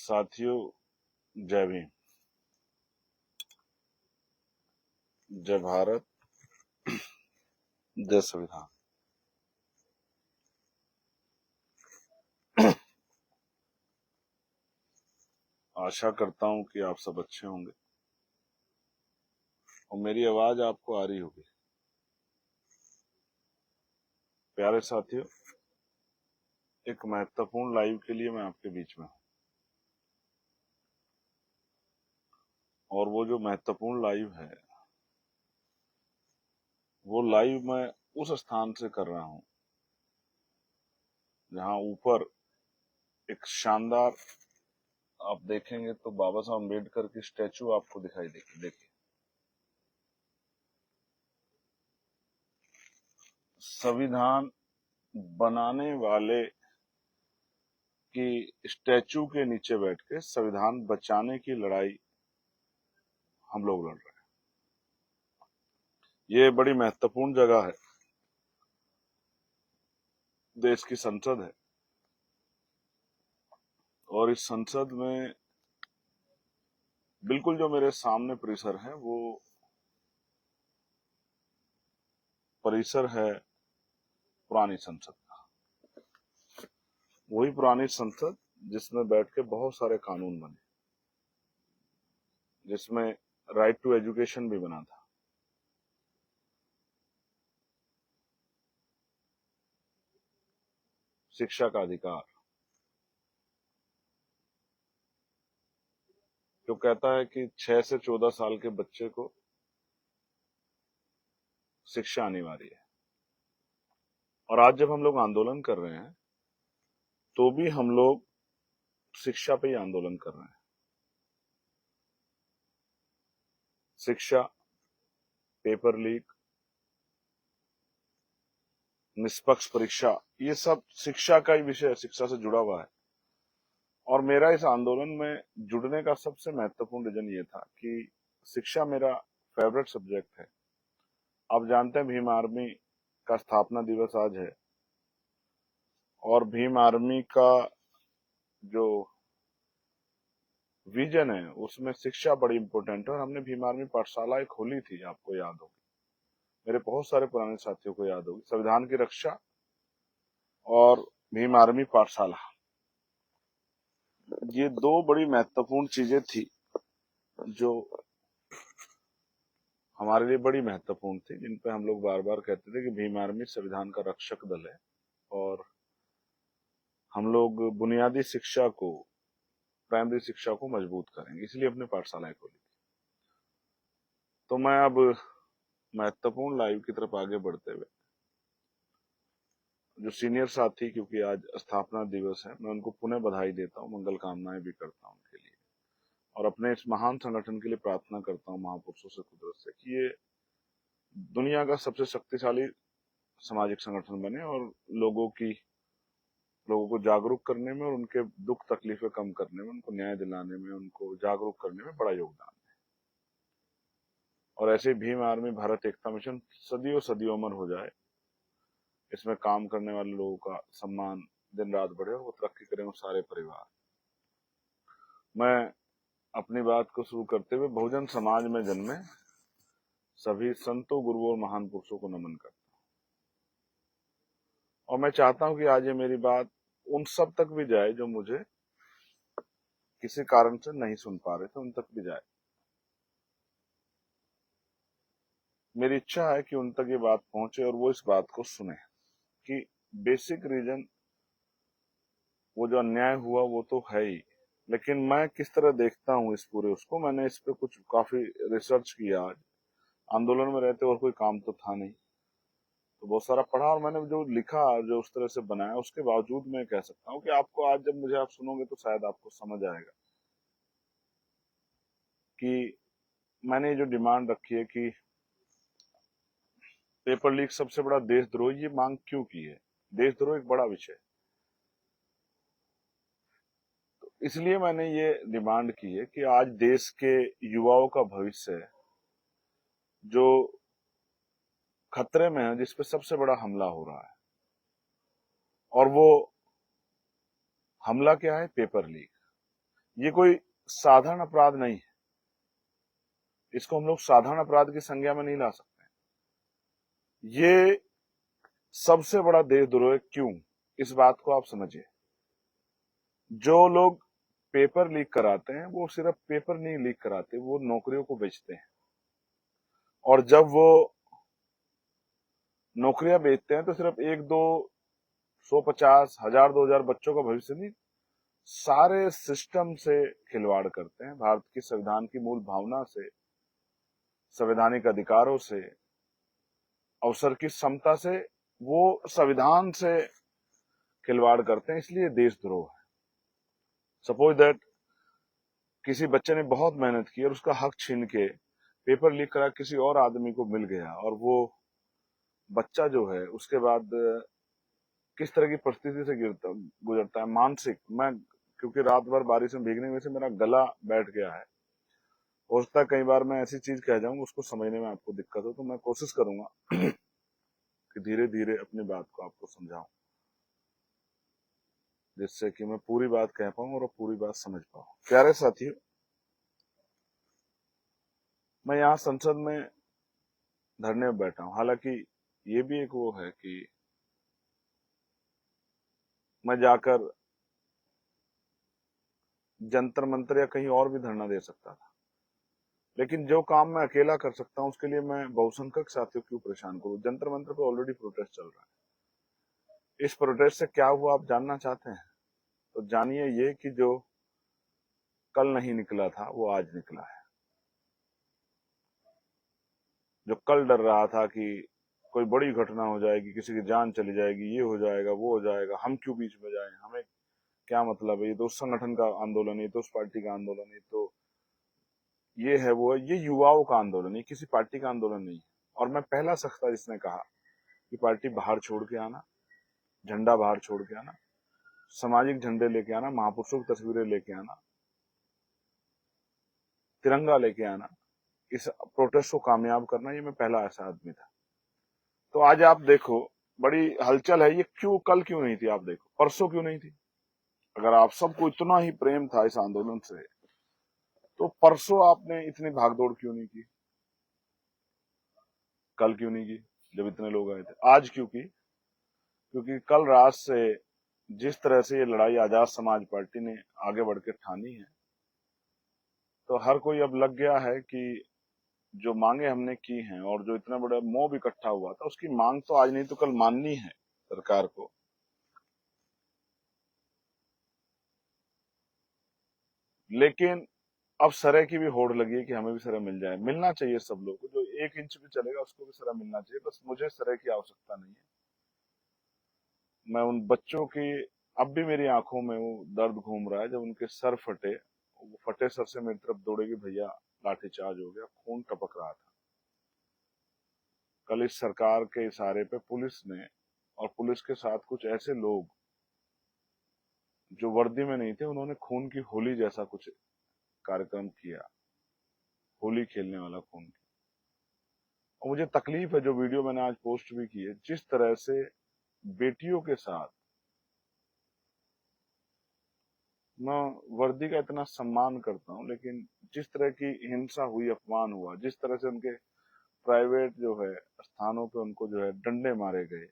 साथियों, जय भीम। जय भारत, जय संविधान। आशा करता हूं कि आप सब अच्छे होंगे और मेरी आवाज आपको आ रही होगी। प्यारे साथियों, एक महत्वपूर्ण लाइव के लिए मैं आपके बीच में हूं, और वो जो महत्वपूर्ण लाइव है वो लाइव मैं उस स्थान से कर रहा हूं जहां ऊपर एक शानदार, आप देखेंगे तो बाबा साहब अम्बेडकर की स्टैचू आपको दिखाई देगी। देखिए, संविधान बनाने वाले की स्टैचू के नीचे बैठ के संविधान बचाने की लड़ाई हम लोग लड़ रहे हैं। ये बड़ी महत्वपूर्ण जगह है, देश की संसद है, और इस संसद में बिल्कुल जो मेरे सामने परिसर है वो परिसर है पुरानी संसद का। वही पुरानी संसद जिसमें बैठ के बहुत सारे कानून बने, जिसमें राइट टू एजुकेशन भी बना था, शिक्षा का अधिकार, जो कहता है कि 6 से 14 साल के बच्चे को शिक्षा अनिवार्य है। और आज जब हम लोग आंदोलन कर रहे हैं तो भी हम लोग शिक्षा पे ही आंदोलन कर रहे हैं। शिक्षा, पेपर लीक, निष्पक्ष परीक्षा, ये सब शिक्षा का ही विषय, शिक्षा से जुड़ा हुआ है। और मेरा इस आंदोलन में जुड़ने का सबसे महत्वपूर्ण रीजन ये था कि शिक्षा मेरा फेवरेट सब्जेक्ट है। आप जानते हैं भीम आर्मी का स्थापना दिवस आज है, और भीम आर्मी का जो विजन है उसमें शिक्षा बड़ी इंपॉर्टेंट है। और हमने भीम आर्मी पाठशालाएं खोली थी, आपको याद होगी, मेरे बहुत सारे पुराने साथियों को याद होगी। संविधान की रक्षा और भीम आर्मी पाठशाला, ये दो बड़ी महत्वपूर्ण चीजें थी जो हमारे लिए बड़ी महत्वपूर्ण थी, जिन पे हम लोग बार बार कहते थे कि भीम आर्मी संविधान का रक्षक दल है, और हम लोग बुनियादी शिक्षा को, प्राइमरी शिक्षा को मजबूत करेंगे, इसलिए अपने पाठशालाएं खोली। तो मैं अब महत्वपूर्ण लाइव की तरफ आगे बढ़ते हुए, जो सीनियर साथी, क्योंकि आज स्थापना दिवस है, मैं उनको पुनः बधाई देता हूँ, मंगल कामनाएं भी करता हूँ उनके लिए, और अपने इस महान संगठन के लिए प्रार्थना करता हूँ महापुरुषों से, कुदरत से, कि ये दुनिया का सबसे शक्तिशाली सामाजिक संगठन बने और लोगों को जागरूक करने में और उनके दुख तकलीफें कम करने में, उनको न्याय दिलाने में, उनको जागरूक करने में बड़ा योगदान है। और ऐसे भीम आर्मी भारत एकता मिशन सदियों सदियों अमर हो जाए, इसमें काम करने वाले लोगों का सम्मान दिन रात बढ़े और वो तरक्की करें, वो सारे परिवार। मैं अपनी बात को शुरू करते हुए बहुजन समाज में जन्मे सभी संतों, गुरुओं और महान पुरुषों को नमन करता हूं, और मैं चाहता हूं कि आज ये मेरी बात उन सब तक भी जाए जो मुझे किसी कारण से नहीं सुन पा रहे थे, उन तक भी जाए। मेरी इच्छा है कि उन तक ये बात पहुंचे और वो इस बात को सुने कि बेसिक रीजन, वो जो अन्याय हुआ वो तो है ही, लेकिन मैं किस तरह देखता हूँ इस पूरे उसको। मैंने इस पे कुछ काफी रिसर्च किया। आज आंदोलन में रहते और कोई काम तो था नहीं, तो बहुत सारा पढ़ा, और मैंने जो लिखा, जो उस तरह से बनाया, उसके बावजूद मैं कह सकता हूँ कि आपको आज जब मुझे आप सुनोगे तो शायद आपको समझ आएगा कि मैंने जो डिमांड रखी है कि पेपर लीक सबसे बड़ा देशद्रोह, ये मांग क्यों की है। देशद्रोह एक बड़ा विषय, तो इसलिए मैंने ये डिमांड की है कि आज देश के युवाओं का भविष्य जो खतरे में है, जिसपे सबसे बड़ा हमला हो रहा है, और वो हमला क्या है, पेपर लीक। ये कोई साधारण अपराध नहीं है, इसको हम लोग साधारण अपराध की संज्ञा में नहीं ला सकते। ये सबसे बड़ा देशद्रोह है। क्यों? इस बात को आप समझिए। जो लोग पेपर लीक कराते हैं वो सिर्फ पेपर नहीं लीक कराते, वो नौकरियों को बेचते हैं। और जब वो नौकरियां बेचते हैं तो सिर्फ 1, 2, 150, 1000, 2000 बच्चों का भविष्य नहीं, सारे सिस्टम से खिलवाड़ करते हैं। भारत की संविधान की मूल भावना से, संवैधानिक अधिकारों से, अवसर की समता से, वो संविधान से खिलवाड़ करते हैं, इसलिए देशद्रोह है। सपोज दैट किसी बच्चे ने बहुत मेहनत की और उसका हक छीन के पेपर लीक करा किसी और आदमी को मिल गया, और वो बच्चा जो है उसके बाद किस तरह की परिस्थिति से गुजरता है, मानसिक। मैं क्योंकि रात भर बारिश में भीगने में से मेरा गला बैठ गया है, हो सकता है कई बार मैं ऐसी चीज कह जाऊं उसको समझने में आपको दिक्कत हो, तो मैं कोशिश करूंगा कि धीरे धीरे अपनी बात को आपको समझाऊं, जिससे कि मैं पूरी बात कह पाऊं और पूरी बात समझ पाऊं। प्यारे साथियों, मैं यहाँ संसद में धरने में बैठा हूं। हालांकि ये भी एक वो है कि मैं जाकर जंतर मंतर या कहीं और भी धरना दे सकता था, लेकिन जो काम मैं अकेला कर सकता हूं उसके लिए मैं बहुसंख्यक साथियों क्यों परेशान करूं। जंतर मंतर पे ऑलरेडी प्रोटेस्ट चल रहा है। इस प्रोटेस्ट से क्या हुआ आप जानना चाहते हैं? तो जानिए ये कि जो कल नहीं निकला था वो आज निकला है। जो कल डर रहा था कि कोई बड़ी घटना हो जाएगी, किसी की जान चली जाएगी, ये हो जाएगा, वो हो जाएगा, हम क्यों बीच में जाएं, हमें क्या मतलब है, ये तो उस संगठन का आंदोलन है, ये तो उस पार्टी का आंदोलन है, तो ये है वो है, ये युवाओं का आंदोलन है, किसी पार्टी का आंदोलन नहीं है। और मैं पहला शख्स था जिसने कहा कि पार्टी बाहर छोड़ के आना, झंडा बाहर छोड़ के आना, सामाजिक झंडे लेके आना, महापुरुषों की तस्वीरें लेके आना, तिरंगा लेके आना, इस प्रोटेस्ट को कामयाब करना, ये मैं पहला ऐसा आदमी था। तो आज आप देखो बड़ी हलचल है, ये क्यों कल क्यों नहीं थी? आप देखो परसों क्यों नहीं थी? अगर आप सबको इतना ही प्रेम था इस आंदोलन से, तो परसों आपने इतनी भागदौड़ क्यों नहीं की? कल क्यों नहीं की जब इतने लोग आए थे? आज क्यों की? क्योंकि कल रात से जिस तरह से ये लड़ाई आजाद समाज पार्टी ने आगे बढ़ के ठानी है, तो हर कोई अब लग गया है कि जो मांगे हमने की हैं और जो इतना बड़ा मोब इकट्ठा हुआ था, उसकी मांग तो आज नहीं तो कल माननी है सरकार को। लेकिन अब सरे की भी होड़ लगी है कि हमें भी सरे मिल जाए। मिलना चाहिए सब लोग को, जो 1 इंच भी चलेगा उसको भी सरा मिलना चाहिए। बस मुझे सरे की आवश्यकता नहीं है। मैं उन बच्चों की, अब भी मेरी आंखों में वो दर्द घूम रहा है जब उनके सर फटे, वो फटे सर से मेरी तरफ दौड़ेगी, भैया लाठीचार्ज हो गया, खून टपक रहा था। कल इस सरकार के इशारे पे पुलिस ने, और पुलिस के साथ कुछ ऐसे लोग जो वर्दी में नहीं थे, उन्होंने खून की होली जैसा कुछ कार्यक्रम किया, होली खेलने वाला खून। और मुझे तकलीफ है, जो वीडियो मैंने आज पोस्ट भी की है, जिस तरह से बेटियों के साथ, मैं वर्दी का इतना सम्मान करता हूं, लेकिन जिस तरह की हिंसा हुई, अपमान हुआ, जिस तरह से उनके प्राइवेट जो है स्थानों पे उनको जो है डंडे मारे गए,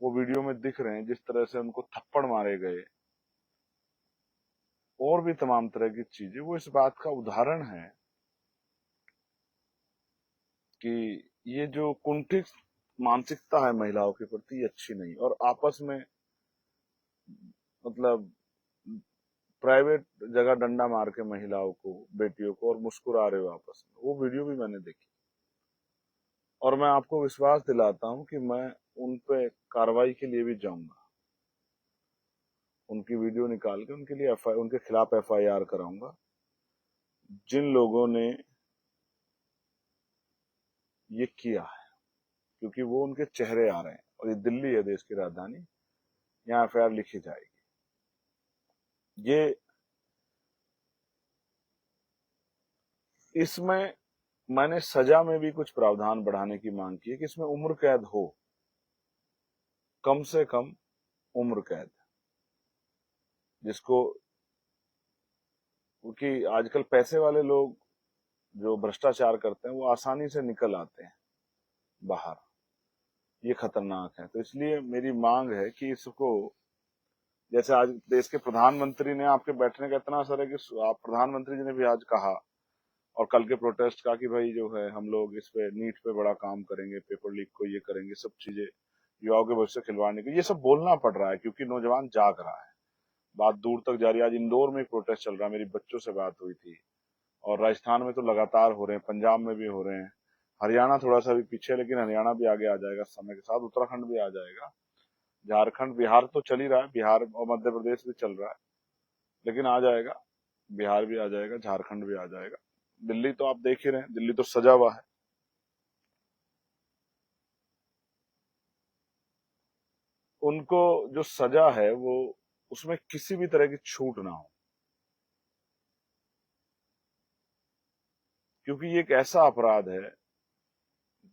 वो वीडियो में दिख रहे हैं। जिस तरह से उनको थप्पड़ मारे गए और भी तमाम तरह की चीजें, वो इस बात का उदाहरण है कि ये जो कुंठित मानसिकता है महिलाओं के प्रति, ये अच्छी नहीं। और आपस में मतलब प्राइवेट जगह डंडा मार के महिलाओं को, बेटियों को, और मुस्कुरा रहे हो आपस में, वो वीडियो भी मैंने देखी। और मैं आपको विश्वास दिलाता हूं कि मैं उन पे कार्रवाई के लिए भी जाऊंगा। उनकी वीडियो निकाल के उनके लिए उनके खिलाफ एफआईआर कराऊंगा। जिन लोगों ने ये किया है, क्योंकि वो उनके चेहरे आ रहे हैं, और ये दिल्ली है, देश की राजधानी, यहाँ एफआईआर लिखी जाएगी। ये इसमें मैंने सजा में भी कुछ प्रावधान बढ़ाने की मांग की है कि इसमें उम्र कैद हो, कम से कम उम्र कैद, जिसको क्योंकि आजकल पैसे वाले लोग जो भ्रष्टाचार करते हैं वो आसानी से निकल आते हैं बाहर। ये खतरनाक है। तो इसलिए मेरी मांग है कि इसको, जैसे आज देश के प्रधानमंत्री ने, आपके बैठने का इतना असर है कि आप प्रधानमंत्री जी ने भी आज कहा और कल के प्रोटेस्ट का कि भाई जो है हम लोग इस पे नीट पे बड़ा काम करेंगे, पेपर लीक को ये करेंगे, सब चीजें युवाओं के भविष्य खिलवाने की, ये सब बोलना पड़ रहा है क्योंकि नौजवान जाग रहा है। बात दूर तक जा रही है। आज इंदौर में प्रोटेस्ट चल रहा है, मेरी बच्चों से बात हुई थी। और राजस्थान में तो लगातार हो रहे हैं, पंजाब में भी हो रहे हैं, हरियाणा थोड़ा सा भी पीछे है, लेकिन हरियाणा भी आगे आ जाएगा समय के साथ, उत्तराखंड भी आ जाएगा, झारखंड, बिहार तो चल ही रहा है, बिहार और मध्य प्रदेश भी चल रहा है, लेकिन आ जाएगा, बिहार भी आ जाएगा, झारखंड भी आ जाएगा। दिल्ली तो आप देख ही रहे हैं, दिल्ली तो सजा हुआ है। उनको जो सजा है वो, उसमें किसी भी तरह की छूट ना हो, क्योंकि ये एक ऐसा अपराध है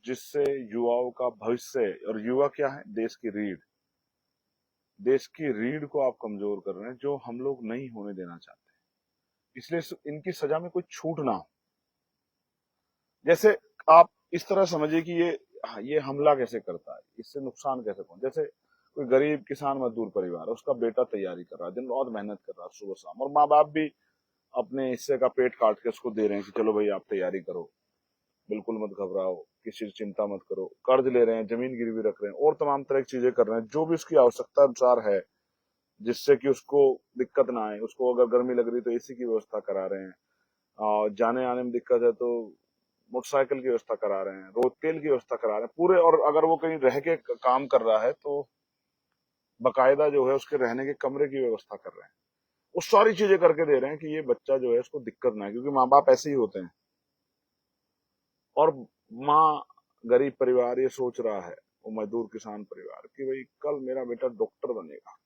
जिससे युवाओं का भविष्य, और युवा क्या है, देश की रीढ़, देश की रीढ़ को आप कमजोर कर रहे हैं, जो हम लोग नहीं होने देना चाहते। इसलिए इनकी सजा में कोई छूट ना हो। जैसे आप इस तरह समझिए कि ये हमला कैसे करता है, इससे नुकसान कैसे पहुंच, जैसे कोई गरीब किसान मजदूर परिवार है, उसका बेटा तैयारी कर रहा है, दिन रात मेहनत कर रहा है सुबह शाम, और माँ बाप भी अपने हिस्से का पेट काट के उसको दे रहे हैं कि चलो भाई आप तैयारी करो, बिल्कुल मत घबराओ, किसी की चिंता मत करो, कर्ज ले रहे हैं, जमीन गिरवी रख रहे हैं, और तमाम तरह की चीजें कर रहे हैं जो भी उसकी आवश्यकता अनुसार है, जिससे कि उसको दिक्कत ना आए। उसको अगर गर्मी लग रही तो एसी की व्यवस्था करा रहे हैं, और जाने आने में दिक्कत है तो मोटरसाइकिल की व्यवस्था करा रहे हैं, रोज तेल की व्यवस्था करा रहे हैं पूरे। और अगर वो कहीं रह के काम कर रहा है तो बकायदा जो है उसके रहने के कमरे की व्यवस्था कर रहे हैं। वो सारी चीजें करके दे रहे हैं कि ये बच्चा जो है उसको दिक्कत ना है, क्योंकि माँ बाप ऐसे ही होते हैं। और माँ, गरीब परिवार ये सोच रहा है, वो मजदूर किसान परिवार, कि भाई कल मेरा बेटा डॉक्टर बनेगा,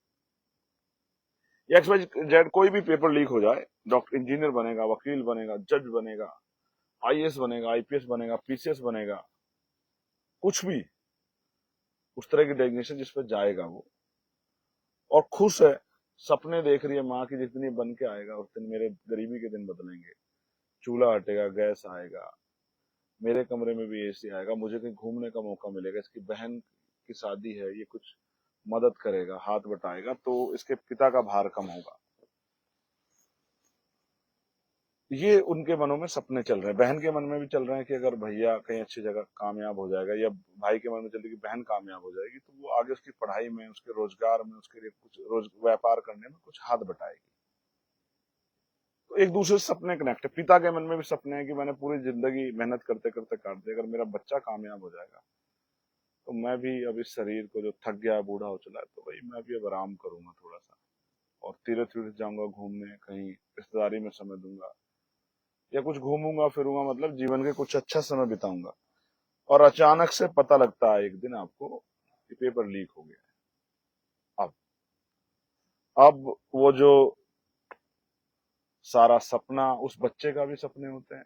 या एक्स वाई जेड कोई भी पेपर लीक हो जाए, डॉक्टर, इंजीनियर बनेगा, वकील बनेगा, जज बनेगा, आईएएस बनेगा, आईपीएस बनेगा, पीसीएस बनेगा, कुछ भी उस तरह की डेजिग्नेशन जिस पर जाएगा वो, और खुश है, सपने देख रही है माँ की, जितनी बन के आएगा उस दिन मेरे गरीबी के दिन बदलेंगे, चूल्हा हटेगा, गैस आएगा, मेरे कमरे में भी एसी आएगा, मुझे कहीं घूमने का मौका मिलेगा, इसकी बहन की शादी है, ये कुछ मदद करेगा, हाथ बटाएगा, तो इसके पिता का भार कम होगा। ये उनके मनों में सपने चल रहे हैं। बहन के मन में भी चल रहे हैं कि अगर भैया कहीं अच्छी जगह कामयाब हो जाएगा, या भाई के मन में चल रही है कि बहन कामयाब हो जाएगी, तो वो आगे उसकी पढ़ाई में, उसके रोजगार में, उसके लिए कुछ रोज व्यापार करने में कुछ हाथ बटाएगी। तो एक दूसरे से सपने कनेक्ट है। पिता के मन में भी सपने हैं कि मैंने पूरी जिंदगी मेहनत करते करते काट दी, अगर मेरा बच्चा कामयाब हो जाएगा तो मैं भी अब इस शरीर को जो थक गया, बूढ़ा हो चला है, तो भाई मैं भी अब आराम करूंगा थोड़ा सा, और तीर्थ तीर्थ जाऊंगा घूमने, कहीं रिश्तेदारी में समय दूंगा, या कुछ घूमूंगा फिरूंगा, मतलब जीवन के कुछ अच्छा समय बिताऊंगा। और अचानक से पता लगता है एक दिन आपको कि पेपर लीक हो गया है। अब वो जो सारा सपना, उस बच्चे का भी सपने होते हैं,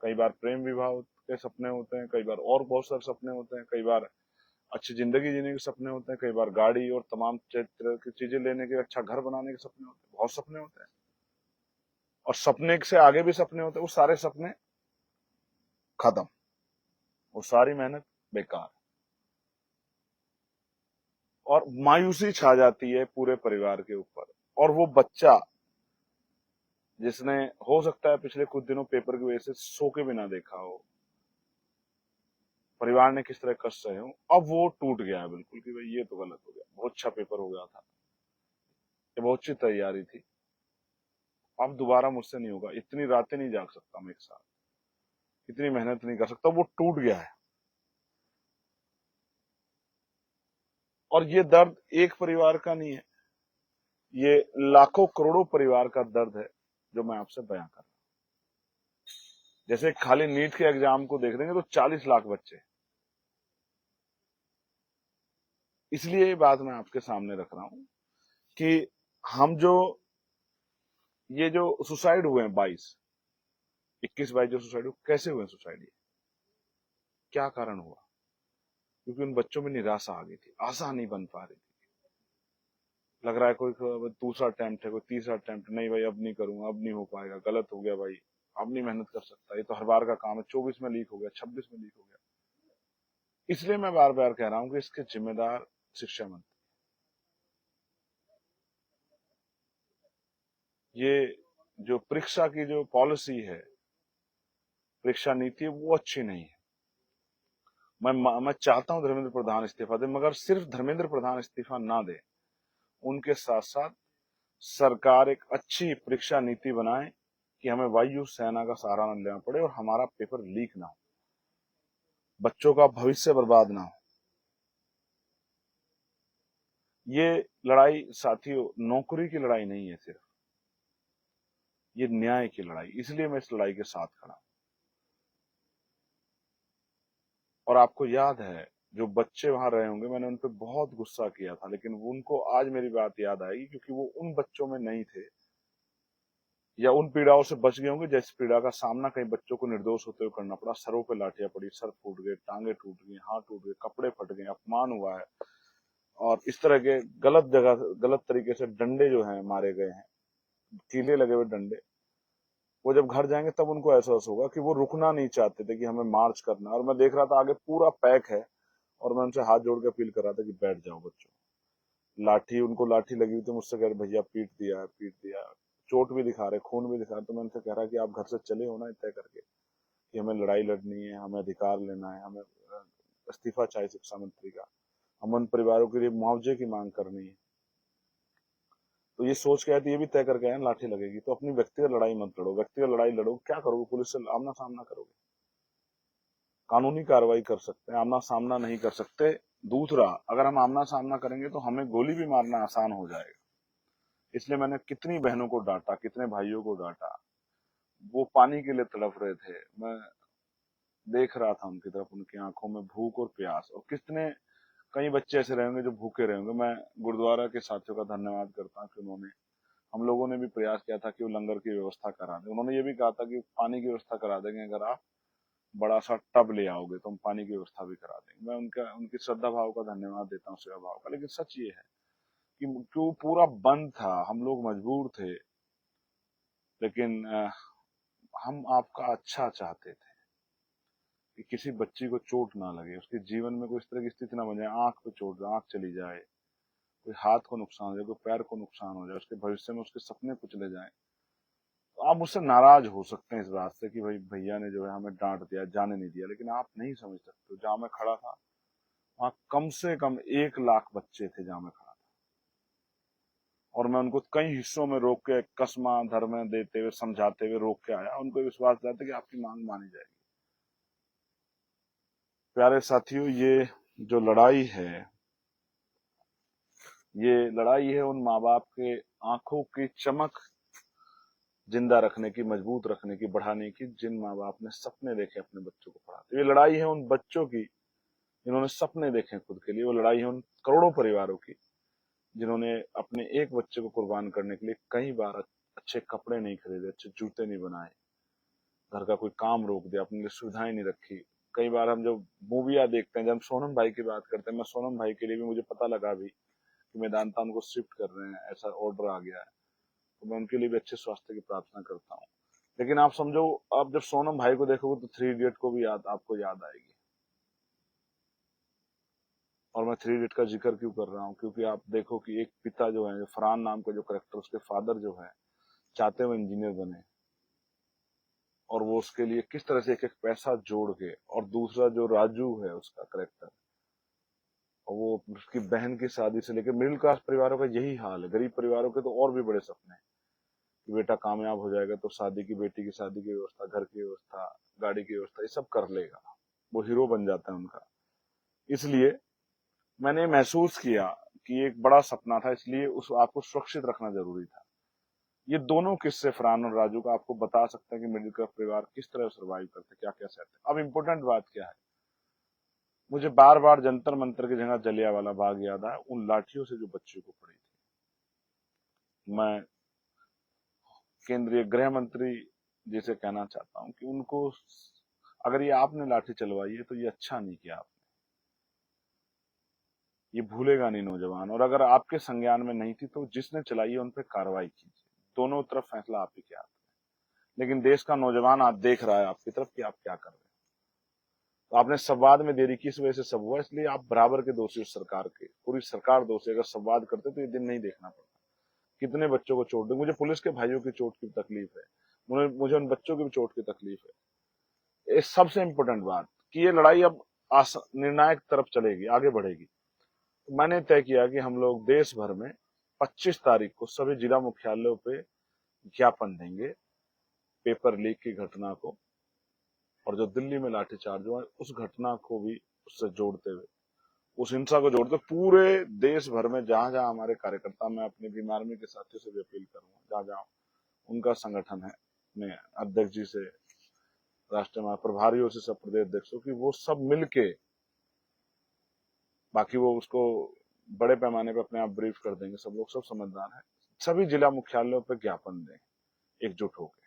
कई बार प्रेम विवाह के सपने होते हैं, कई बार और बहुत सारे सपने होते हैं, कई बार अच्छी जिंदगी जीने के सपने होते हैं, कई बार गाड़ी और तमाम तरह की चीजें लेने के, अच्छा घर बनाने के सपने होते हैं, बहुत सपने होते हैं। और सपने से आगे भी सपने होते हैं, वो सारे सपने खत्म, वो सारी मेहनत बेकार, और मायूसी छा जाती है पूरे परिवार के ऊपर। और वो बच्चा जिसने, हो सकता है पिछले कुछ दिनों पेपर की वजह से सो के भी ना देखा हो, परिवार ने किस तरह कष्ट सहे हो, अब वो टूट गया है बिल्कुल कि भाई ये तो गलत हो गया, बहुत अच्छा पेपर हो गया था, ये बहुत अच्छी तैयारी थी, अब दोबारा मुझसे नहीं होगा, इतनी रातें नहीं जाग सकता मैं एक साथ, इतनी मेहनत नहीं कर सकता, वो टूट गया है। और ये दर्द एक परिवार का नहीं है, ये लाखों करोड़ों परिवार का दर्द है जो मैं आपसे बयां कर रहा हूं। जैसे खाली नीट के एग्जाम को देख देंगे तो 40 लाख बच्चे। इसलिए ये बात मैं आपके सामने रख रहा हूं कि हम जो, ये जो सुसाइड हुए हैं 21-22 जो सुसाइड हुए, कैसे हुए सुसाइड, क्या कारण हुआ? क्योंकि उन बच्चों में निराशा आ गई थी, आशा नहीं बन पा रही थी। लग रहा है कोई दूसरा अटेम्प्ट है, कोई तीसरा अटेम्प्ट, नहीं भाई अब नहीं करूंगा, अब नहीं हो पाएगा, गलत हो गया भाई, अब नहीं मेहनत कर सकता, ये तो हर बार का काम है, 24 में लीक हो गया, 26 में लीक हो गया। इसलिए मैं बार बार कह रहा हूं कि इसके जिम्मेदार शिक्षा मंत्री, ये जो परीक्षा की जो पॉलिसी है, परीक्षा नीति, वो अच्छी नहीं है। मैं चाहता हूं धर्मेंद्र प्रधान इस्तीफा दे, मगर सिर्फ धर्मेंद्र प्रधान इस्तीफा ना दे, उनके साथ साथ सरकार एक अच्छी परीक्षा नीति बनाए कि हमें वायु सेना का सहारा न लेना पड़े और हमारा पेपर लीक ना हो, बच्चों का भविष्य बर्बाद ना हो। ये लड़ाई साथियों नौकरी की लड़ाई नहीं है सिर्फ, ये न्याय की लड़ाई, इसलिए मैं इस लड़ाई के साथ खड़ा हूं। और आपको याद है जो बच्चे वहां रहे होंगे, मैंने उन पर बहुत गुस्सा किया था, लेकिन उनको आज मेरी बात याद आएगी, क्योंकि वो उन बच्चों में नहीं थे या उन पीड़ाओं से बच गए होंगे जिस पीड़ा का सामना कई बच्चों को निर्दोष होते हुए करना पड़ा। सरों पे लाठियां पड़ी, सर फूट गए, टांगे टूट गई, हाथ टूट गए, कपड़े फट गए, अपमान हुआ है, और इस तरह के गलत जगह गलत तरीके से डंडे जो हैं मारे गए हैं, कीले लगे हुए डंडे। वो जब घर जाएंगे तब उनको एहसास होगा कि वो रुकना नहीं चाहते थे, कि हमें मार्च करना है। और मैं देख रहा था आगे पूरा पैक है, और मैं उनसे हाथ जोड़ के अपील कर रहा था कि बैठ जाओ बच्चों। लाठी, उनको लाठी लगी हुई थी, मुझसे कह रहे भैया पीट दिया है, पीट दिया है, चोट भी दिखा रहे, खून भी दिखा रहे। तो मैं उनसे कह रहा कि आप घर से चले हो ना तय करके कि हमें लड़ाई लड़नी है, हमें अधिकार लेना है, हमें इस्तीफा चाहिए शिक्षा मंत्री का, हम उन परिवारों के लिए मुआवजे की मांग करनी है। तो ये सोच के आए, तो ये भी तय करके आए लाठी लगेगी, तो अपनी व्यक्तिगत लड़ाई मत लड़ो। व्यक्तिगत लड़ाई लड़ो, क्या करोगे? पुलिस से आमना सामना करोगे, कानूनी कार्रवाई कर सकते हैं, आमना सामना नहीं कर सकते। दूसरा, अगर हम आमना सामना करेंगे तो हमें गोली भी मारना आसान हो जाएगा। इसलिए मैंने कितनी बहनों को डांटा, कितने भाइयों को डांटा, वो पानी के लिए तड़प रहे थे, मैं देख रहा था उनकी तरफ, उनकी आंखों में भूख और प्यास। और कितने कई बच्चे ऐसे रहेंगे जो भूखे रहेंगे। मैं गुरुद्वारा के साथियों का धन्यवाद करता हूँ कि उन्होंने, हम लोगों ने भी प्रयास किया था कि वो लंगर की व्यवस्था करा दें। उन्होंने ये भी कहा था कि पानी की व्यवस्था करा देंगे, अगर आप बड़ा सा टब ले आओगे तो हम पानी की व्यवस्था भी करा देंगे। मैं उनका, उनकी श्रद्धा भाव का धन्यवाद देता हूँ, सेवा भाव का। लेकिन सच ये है कि क्यों पूरा बंद था, हम लोग मजबूर थे, लेकिन हम आपका अच्छा चाहते थे कि किसी बच्ची को चोट ना लगे, उसके जीवन में कोई इस तरह की स्थिति ना बन जाए, आंख पे चोट, आंख चली जाए, कोई हाथ को नुकसान हो जाए, कोई पैर को नुकसान हो जाए, उसके भविष्य में उसके सपने कुचले जाए। तो आप मुझसे नाराज हो सकते हैं इस बात से कि भाई भैया ने जो है हमें डांट दिया, जाने नहीं दिया, लेकिन आप नहीं समझ सकते। जहां मैं खड़ा था वहां कम से कम 1 लाख बच्चे थे जहां मैं खड़ा था, और मैं उनको कई हिस्सों में रोक के, कसमा धर्म देते हुए, समझाते हुए रोक के आया, उनको विश्वास दिलाते कि आपकी मांग मानी जाएगी। प्यारे साथियों, ये जो लड़ाई है, ये लड़ाई है उन माँ बाप के आंखों की चमक जिंदा रखने की, मजबूत रखने की, बढ़ाने की, जिन माँ बाप ने सपने देखे अपने बच्चों को पढ़ाते। ये लड़ाई है उन बच्चों की जिन्होंने सपने देखे खुद के लिए। वो लड़ाई है उन करोड़ों परिवारों की जिन्होंने अपने एक बच्चे को कुर्बान करने के लिए कई बार अच्छे कपड़े नहीं खरीदे, अच्छे जूते नहीं बनाए, घर का कोई काम रोक दिया, अपने लिए सुविधाएं नहीं रखी। कई बार हम जब मूवियां देखते हैं, जब हम सोनम भाई की बात करते हैं, मैं सोनम भाई के लिए भी, मुझे पता लगा भी कि मेदांता उनको शिफ्ट कर रहे हैं, ऐसा ऑर्डर आ गया है, तो मैं उनके लिए भी अच्छे स्वास्थ्य की प्रार्थना करता हूँ। लेकिन आप समझो, आप जब सोनम भाई को देखोगे तो 3 इडियट को भी आपको याद आएगी। और मैं 3 इडियट का जिक्र क्यों कर रहा हूँ? क्योंकि आप देखो कि एक पिता जो है, फरहान नाम का जो करेक्टर, उसके फादर जो है चाहते हुए इंजीनियर बने, और वो उसके लिए किस तरह से एक एक पैसा जोड़ के, और दूसरा जो राजू है उसका करेक्टर, और वो उसकी बहन की शादी से लेकर, मिडिल क्लास परिवारों का यही हाल है। गरीब परिवारों के तो और भी बड़े सपने हैं कि बेटा कामयाब हो जाएगा तो शादी की, बेटी की शादी की व्यवस्था, घर की व्यवस्था, गाड़ी की व्यवस्था, ये सब कर लेगा, वो हीरो बन जाता है उनका। इसलिए मैंने महसूस किया कि एक बड़ा सपना था, इसलिए उस आपको सुरक्षित रखना जरूरी था। ये दोनों किस्से फरहान और राजू का आपको बता सकते हैं कि मिडिल क्लास परिवार किस तरह सर्वाइव करते, क्या क्या सहते। अब इम्पोर्टेंट बात क्या है, मुझे बार बार जंतर मंतर की जगह जलियांवाला बाग याद आया, उन लाठियों से जो बच्चों को पड़ी थी। मैं केंद्रीय गृह मंत्री जी से कहना चाहता हूं कि उनको, अगर ये आपने लाठी चलवाई है तो ये अच्छा नहीं किया आपने। ये भूलेगा नहीं नौजवान। और अगर आपके संज्ञान में नहीं थी तो जिसने चलाई है उन पर कार्रवाई कीजिए। दोनों तरफ फैसला आप ही के हाथ में। लेकिन देश का नौजवान आज देख रहा है आपकी तरफ कि आप क्या कर रहे हैं। तो आपने संवाद में देरी की, इस वजह से सब हुआ। इसलिए आप बराबर के दोषी हो, सरकार के, पूरी सरकार दोषी। अगर संवाद करते तो ये दिन नहीं देखना पड़ता। कितने बच्चों को चोट दी, मुझे पुलिस के भाइयों की चोट की तकलीफ है, मुझे उन बच्चों की भी चोट की तकलीफ है। इस सबसे इंपॉर्टेंट बात कि ये लड़ाई अब निर्णायक तरफ चलेगी, आगे बढ़ेगी। तो मैंने तय किया कि हम लोग देश भर में 25 तारीख को सभी जिला मुख्यालयों पे ज्ञापन देंगे पेपर लीक की घटना को, और जो दिल्ली में लाठीचार्ज हुआ उस घटना को भी उससे जोड़ते हुए, उस हिंसा को जोड़ते पूरे देश भर में जहां जहां हमारे कार्यकर्ता, मैं अपने भीम आर्मी के साथियों से भी अपील करूंगा, जहां जहां उनका संगठन है, मैं अध्यक्ष जी से, राष्ट्रीय प्रभारियों से, सब प्रदेश अध्यक्षों की, वो सब मिलके, बाकी वो उसको बड़े पैमाने पर अपने आप ब्रीफ कर देंगे, सब लोग सब समझदार हैं, सभी जिला मुख्यालयों पर ज्ञापन दें एकजुट होकर।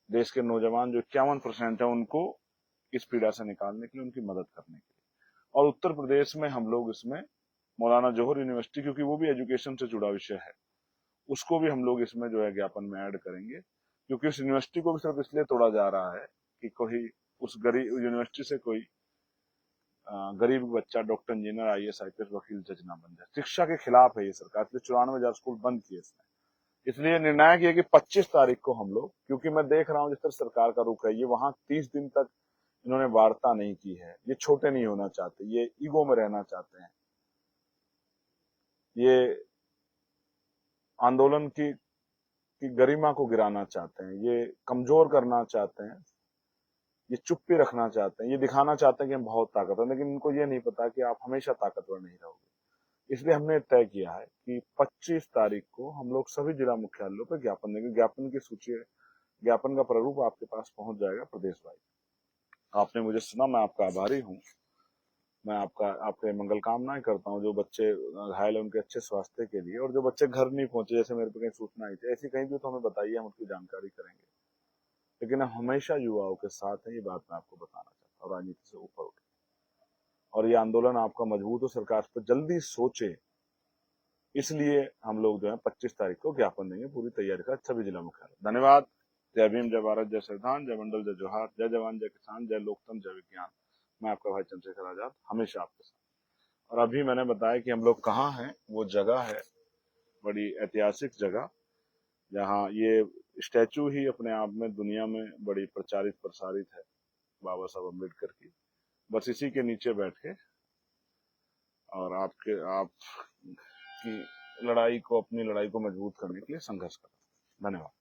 देश के नौजवान जो 51% है उनको इस पीड़ा से निकालने के लिए, उनकी मदद करने के लिए। और उत्तर प्रदेश में हम लोग इसमें मौलाना जोहर यूनिवर्सिटी, क्योंकि वो भी एजुकेशन से जुड़ा विषय है, उसको भी हम लोग इसमें जो है ज्ञापन में ऐड करेंगे। क्योंकि उस यूनिवर्सिटी को भी सिर्फ इसलिए तोड़ा जा रहा है कि कोई उस गरीब यूनिवर्सिटी से कोई गरीब बच्चा डॉक्टर, इंजीनियर, IAS, IPS, वकील, जज ना बन जाए। शिक्षा के खिलाफ है ये सरकार, इसलिए 94,000 स्कूल बंद किए इसने। इसलिए निर्णायक ये कि 25 तारीख को हम लोग, क्योंकि मैं देख रहा हूं जिस तरह सरकार का रुख है, ये वहां 30 दिन तक इन्होंने वार्ता नहीं की है। ये छोटे नहीं होना चाहते, ये ईगो में रहना चाहते हैं, ये आंदोलन की गरिमा को गिराना चाहते हैं, ये कमजोर करना चाहते हैं, ये चुप्पी रखना चाहते हैं, ये दिखाना चाहते हैं कि हम बहुत ताकतवर, लेकिन इनको ये नहीं पता कि आप हमेशा ताकतवर नहीं रहोगे। इसलिए हमने तय किया है कि 25 तारीख को हम लोग सभी जिला मुख्यालयों पर ज्ञापन देंगे। ज्ञापन की सूची, ज्ञापन का प्रारूप आपके पास पहुंच जाएगा प्रदेश वाइज। आपने मुझे सुना, मैं आपका आभारी हूँ। मैं आपके मंगल कामनाएं करता हूँ। जो बच्चे घायल है उनके अच्छे स्वास्थ्य के लिए, और जो बच्चे घर नहीं पहुंचे, जैसे मेरे पे कहीं सूचना आई थी, ऐसी कहीं भी तो हमें बताइए, हम उसकी जानकारी करेंगे। लेकिन हम हमेशा युवाओं के साथ हैं, ये बात मैं आपको बताना चाहता हूँ। राजनीति से ऊपर उठे और ये आंदोलन आपका मजबूत हो, सरकार पर जल्दी सोचे, इसलिए हम लोग जो है 25 तारीख को ज्ञापन देंगे। पूरी तैयारी का सभी जिला मुख्यालय। धन्यवाद। जय भीम, जय भारत, जय संविधान, जय मंडल, जय जोहार, जय जवान, जय किसान, जय लोकतंत्र, जय विज्ञान। मैं आपका भाई चंद्रशेखर आजाद, हमेशा आपके साथ। और अभी मैंने बताया कि हम लोग कहाँ हैं, वो जगह है बड़ी ऐतिहासिक जगह, जहाँ ये स्टैचू ही अपने आप में दुनिया में बड़ी प्रचारित प्रसारित है, बाबा साहब अम्बेडकर की। बस इसी के नीचे बैठ के और आप की लड़ाई को, अपनी लड़ाई को मजबूत करने के लिए संघर्ष करें। धन्यवाद।